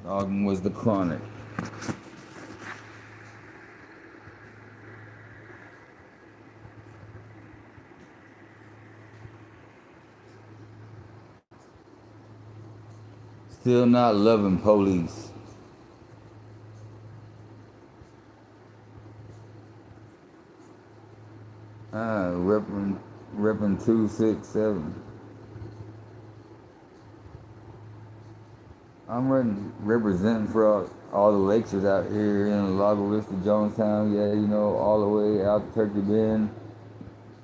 Dogma was the chronic. Still not loving police. Repping 267. I'm representing for all the Lakers out here in Lago Vista, Jonestown. Yeah, you know, all the way out to Turkey Bend.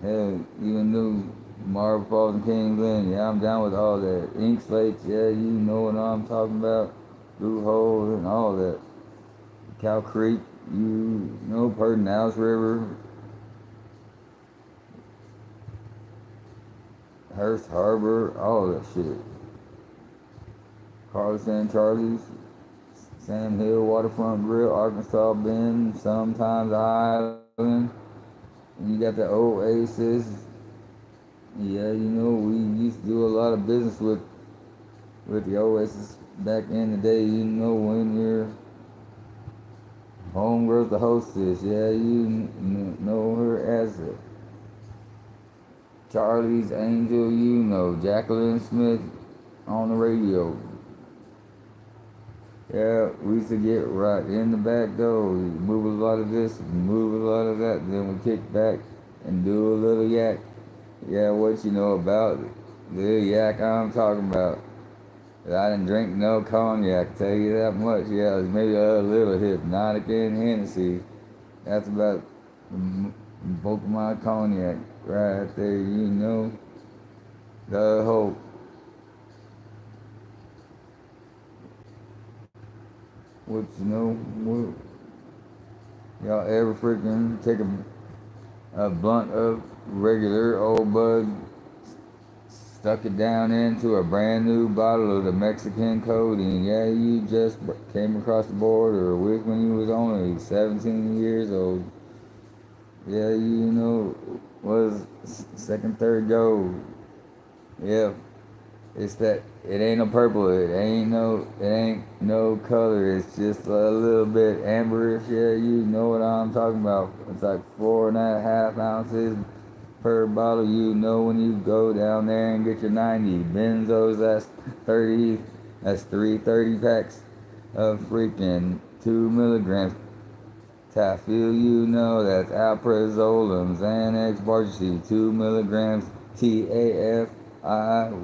Yeah, even New Marble Falls and Kingsland. Yeah, I'm down with all that. Ink slates. Yeah, you know what I'm talking about. Blue Hole and all that. Cow Creek. You know, Pedernales River. Hearst Harbor. All that shit. Carlos and Charlie's. Sam Hill Waterfront Grill, Arkansas Bend, sometimes Island. And you got the Oasis. Yeah, you know, we used to do a lot of business with the Oasis back in the day. You know, when your homegirl's the hostess. Yeah, you know her as a Charlie's Angel. You know, Jacqueline Smith on the radio. Yeah, we used to get right in the back door. We move a lot of this, move a lot of that. Then we kick back and do a little yak. Yeah, what you know about the yak I'm talking about. I didn't drink no cognac, tell you that much. Yeah, it was maybe a little hypnotic and Hennessy. That's about the bulk of my cognac right there, you know. The hope. What you know, what, y'all ever freaking take a blunt of regular old bud, stuck it down into a brand new bottle of the Mexican codeine? Yeah, you just came across the border with when you was only 17 years old. Yeah, you know, was second, third go. Yeah, it's that it ain't no purple, it ain't no color. It's just a little bit amberish. Yeah, you know what I'm talking about. It's like 4.5 ounces per bottle. You know when you go down there and get your 90 benzos, that's 30. That's 3 30 packs of freaking 2 milligrams. Tafil, you know that's alprazolam, Xanax, Bargesi, 2 milligrams, TAFI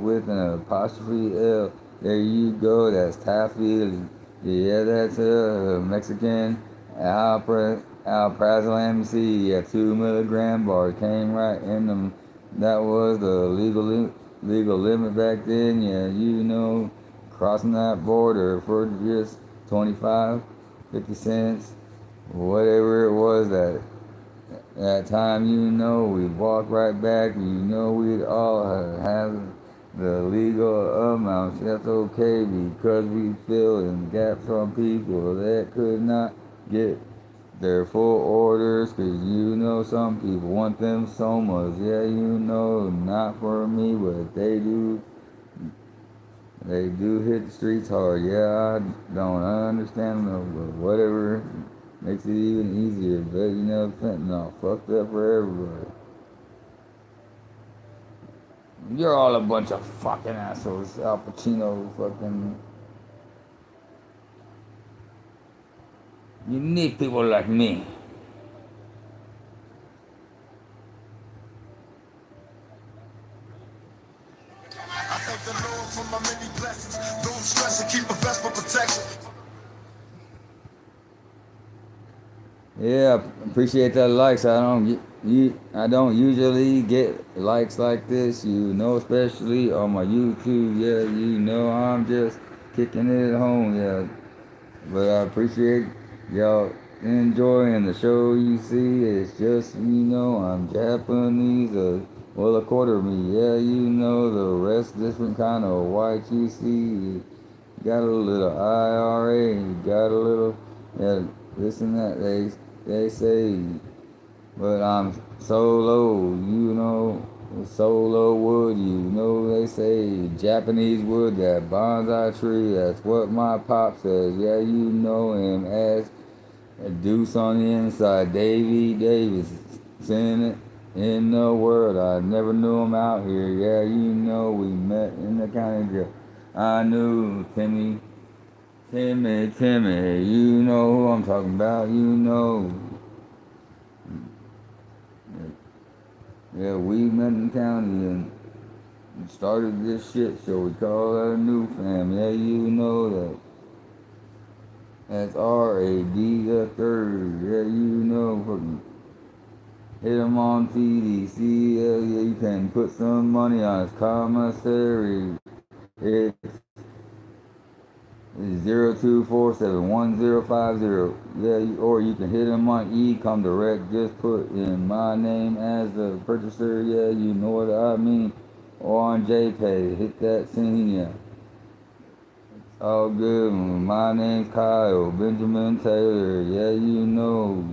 with an apostrophe L. There you go, that's Tafil. Yeah, that's a Mexican alprazolam C. Yeah, 2 milligram bar came right in them. That was the legal limit back then. Yeah, you know, crossing that border for just 25, 50 cents, whatever it was that time, you know, we'd walk right back. You know, we'd all have the legal amounts. That's okay because we fill in gaps on people that could not get their full orders. Cause you know, some people want them so much. Yeah, you know, not for me, but they do. They do hit the streets hard. Yeah, I don't understand them, but whatever. Makes it even easier, but you know, fentanyl fucked up for everybody. You're all a bunch of fucking assholes. Al Pacino, fucking. You need people like me. I thank the Lord for my many blessings. Don't stress and keep a vest for protection. Yeah, appreciate that likes. I don't usually get likes like this, you know, especially on my YouTube. Yeah, you know, I'm just kicking it at home. Yeah, but I appreciate y'all enjoying the show. You see, it's just, you know, I'm Japanese, well, a quarter of me. Yeah, you know, the rest different kind of white. You see, you got a little IRA, you got a little, yeah, this and that. They say, but I'm so low, you know. Solo wood, you know they say Japanese wood, that bonsai tree, that's what my pop says. Yeah, you know him as a deuce on the inside, Davy Davis, seen it in the world. I never knew him out here. Yeah, you know we met in the county jail. I knew Timmy, you know who I'm talking about, you know. Yeah, we met in the county and started this shit show. We call that a new fam. Yeah, you know that. That's R.A.D. the third. Yeah, you know. Fucking hit him on TDC. Yeah, yeah, you can put some money on his commissary. It's 02471050. Yeah, or you can hit him on e-com direct. Just put in my name as the purchaser. Yeah, you know what I mean. Or on JPay. Hit that scene. Yeah. All good. My name's Kyle Benjamin Taylor. Yeah, you know.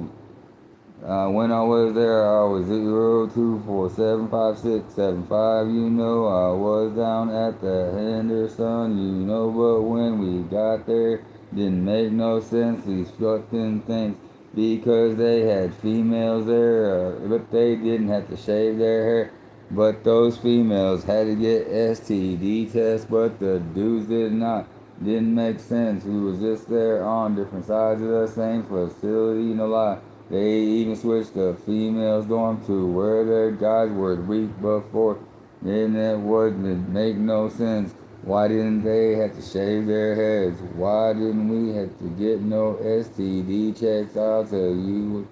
When I was there, I was 02475675. You know, I was down at the Henderson. You know, but when we got there, didn't make no sense. These fucking things because they had females there, but they didn't have to shave their hair. But those females had to get STD tests, but the dudes did not. Didn't make sense. We was just there on different sides of the same facility, no lie. They even switched the females dorm to where their guys were the week before. And that wouldn't make no sense. Why didn't they have to shave their heads? Why didn't we have to get no STD checks? I'll tell you.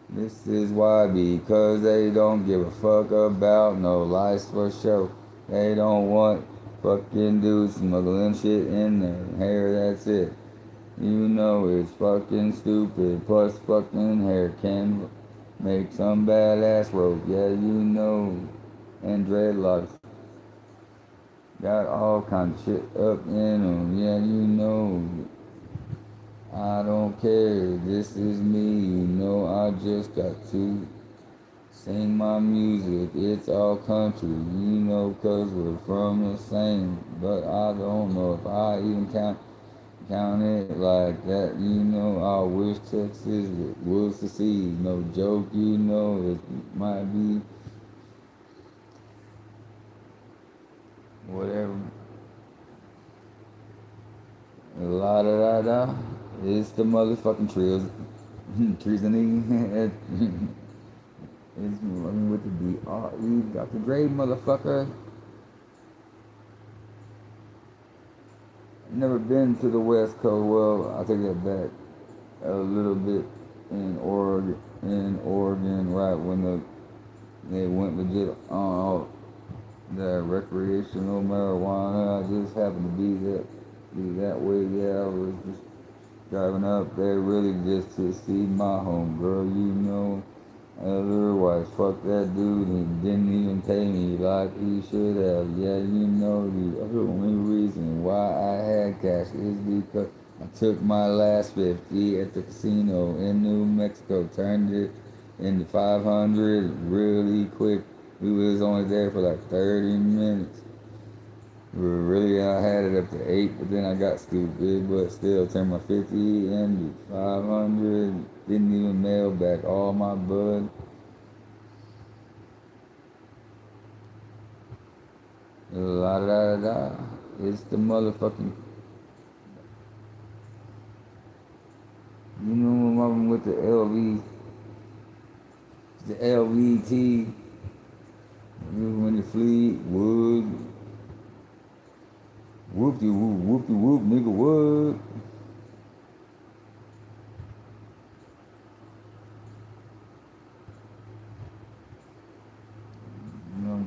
This is why, because they don't give a fuck about no lice for show. They don't want fucking dudes smuggling shit in their hair, that's it. You know it's fucking stupid, plus fucking hair can make some badass rope, yeah you know. And dreadlocks got all kinds of shit up in them, yeah you know. I don't care, this is me, you know, I just got to sing my music, it's all country, you know, cause we're from the same, but I don't know if I even count it like that, you know, I wish Texas was secede, no joke, you know, it might be whatever, la da da da, it's the motherfucking trios, treasoning, it's running with the D.R.E. Dr. Dre, motherfucker. Never been to the West Coast. Well, I'll take that back. A little bit in Oregon, right when they went legit on all the recreational marijuana. I just happened to be that way. Yeah, I was just driving up there really just to see my home girl. You know. Otherwise, fuck that dude, he didn't even pay me like he should have. Yeah, you know, the only reason why I had cash is because I took my last 50 at the casino in New Mexico, turned it into 500 really quick. We was only there for like 30 minutes. Really, I had it up to 8, but then I got stupid, but still turned my 50 into 500. Didn't even mail back all my bud. La da da da. It's the motherfucking. You know I'm with the LVT. When you fleet, wood. Whoop-de whoop, nigga, what?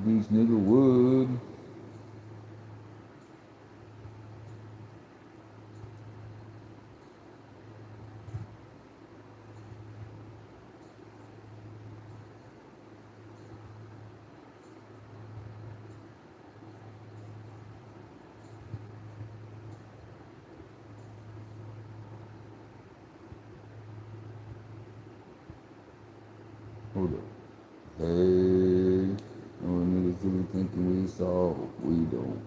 Beach, nigga, wood. Hold up. Hey, oh That's all we don't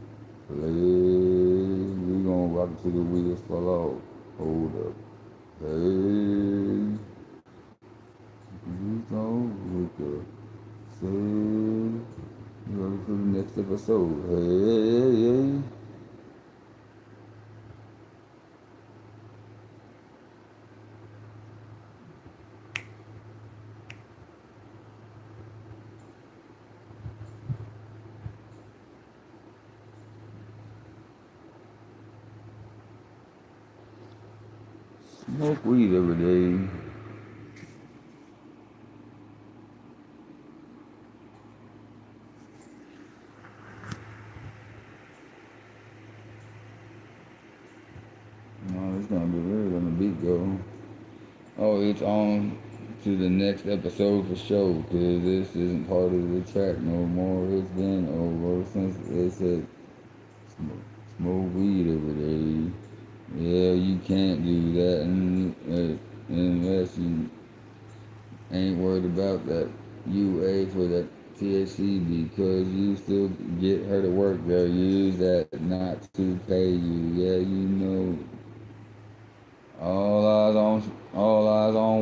play. We gon' rock till the wheels fall off. Hold up. Hey, you don't look up. Say, ready for the next episode. Hey. Smoke weed every day. No, it's gonna be weird when the beat go. Oh, it's on to the next episode for sure, because this isn't part of the track no more. It's been over since they said smoke weed every day. Yeah, you can't do that unless you ain't worried about that UA for that THC because you still get her to work. They'll use that not to pay you. Yeah, you know. All eyes on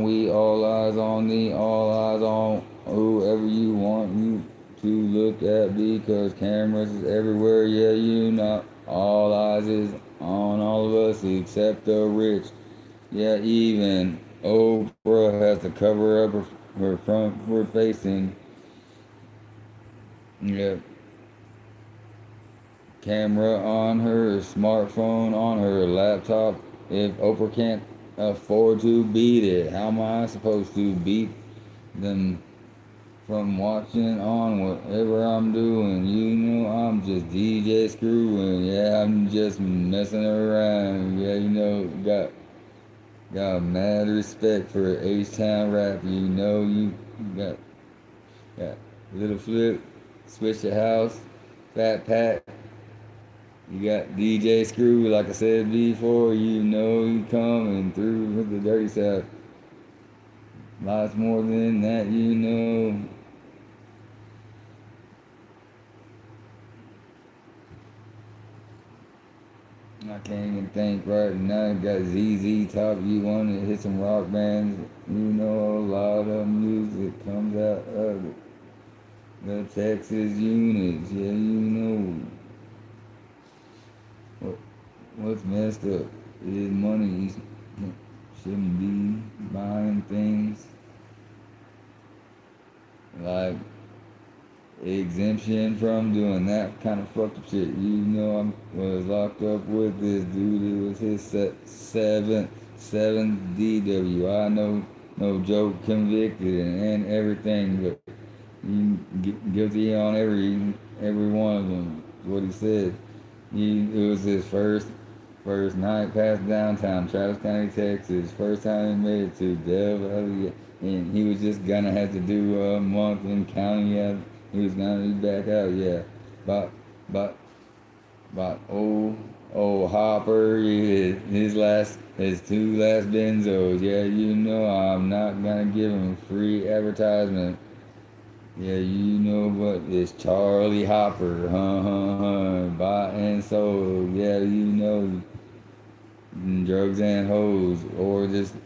we, all eyes on thee, all eyes on whoever you want you to look at because cameras is everywhere. Yeah, you know. All eyes is on all of us except the rich. Yeah, even Oprah has to cover up her front her facing. Yeah, camera on her smartphone, on her laptop. If Oprah can't afford to beat it, how am I supposed to beat them from watching on whatever I'm doing? You know, I'm just DJ screwing. Yeah, I'm just messing around. Yeah, you know, got mad respect for H-Town rap. You know, you got Little Flip, Switch the House, Fat Pat. You got DJ Screw, like I said before, you know he coming through with the dirty stuff. Lots more than that, you know. I can't even think right now. Got ZZ Top, you want to hit some rock bands. You know, a lot of music comes out of the Texas units. Yeah, you know. What's messed up is money. You shouldn't be buying things like exemption from doing that kind of fucked up shit. You know, I was locked up with this dude. It was his seventh DW. I know, no joke, convicted and everything, but you guilty on every one of them. What he said. It was his first night past downtown, Travis County, Texas. First time he made it to Del Valle, and he was just gonna have to do a month in county. Yeah, he was gonna be back out. Yeah, but old Hopper, his two last benzos. Yeah, you know I'm not gonna give him free advertisement. Yeah, you know what? It's Charlie Hopper, bought and sold. Yeah, you know, drugs and hoes, or just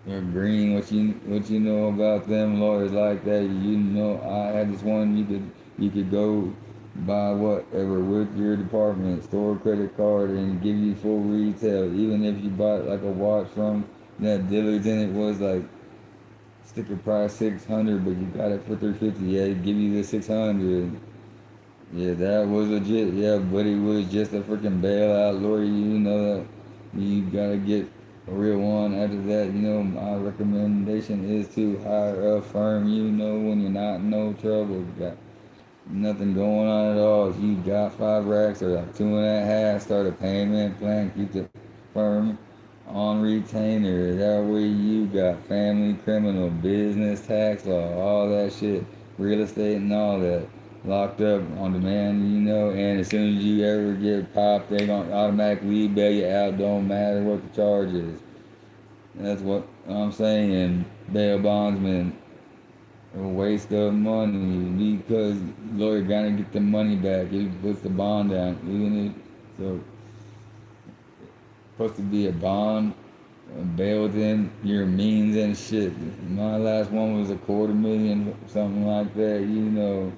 green. What you know about them lawyers like that? You know, I had this one. You could go buy whatever with your department store credit card and give you full retail, even if you bought like a watch from that dealer's and it was like sticker price 600, but you got it for 350. Yeah, give you the 600. Yeah, that was legit. Yeah, but he was just a freaking bailout lawyer. You know that you gotta get a real one. After that, you know, my recommendation is to hire a firm. You know, when you're not in no trouble, you got nothing going on at all. If you got 5 racks or like 2.5, start a payment plan. Keep the firm on retainer. That way you got family, criminal, business, tax law, all that shit, real estate and all that locked up on demand, you know, and as soon as you ever get popped, they gonna automatically bail you out, don't matter what the charge is. That's what I'm saying, bail bondsman. a waste of money because lawyer gotta get the money back. He puts the bond down, even if so. Supposed to be a bond, bailed in your means and shit. My last one was $250,000, something like that.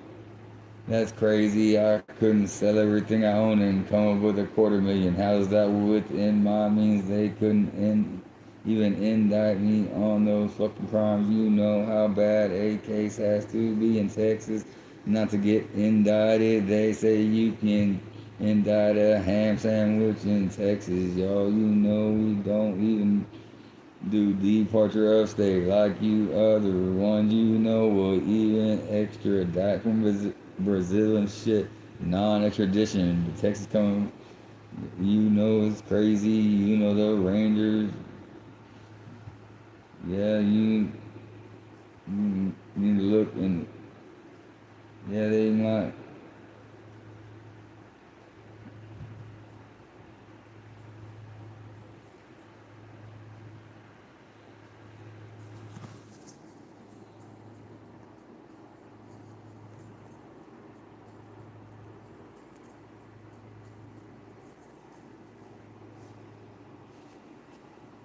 That's crazy. I couldn't sell everything I own and come up with $250,000. How's that within my means? They couldn't even indict me on those fucking crimes. You know how bad a case has to be in Texas not to get indicted. They say you can indict a ham sandwich in Texas, y'all. We don't even do departure of state like you other ones. Will even extradite from Brazil and shit. Non-extradition. The Texas coming. It's crazy. The Rangers. Yeah, you need to look and yeah, they might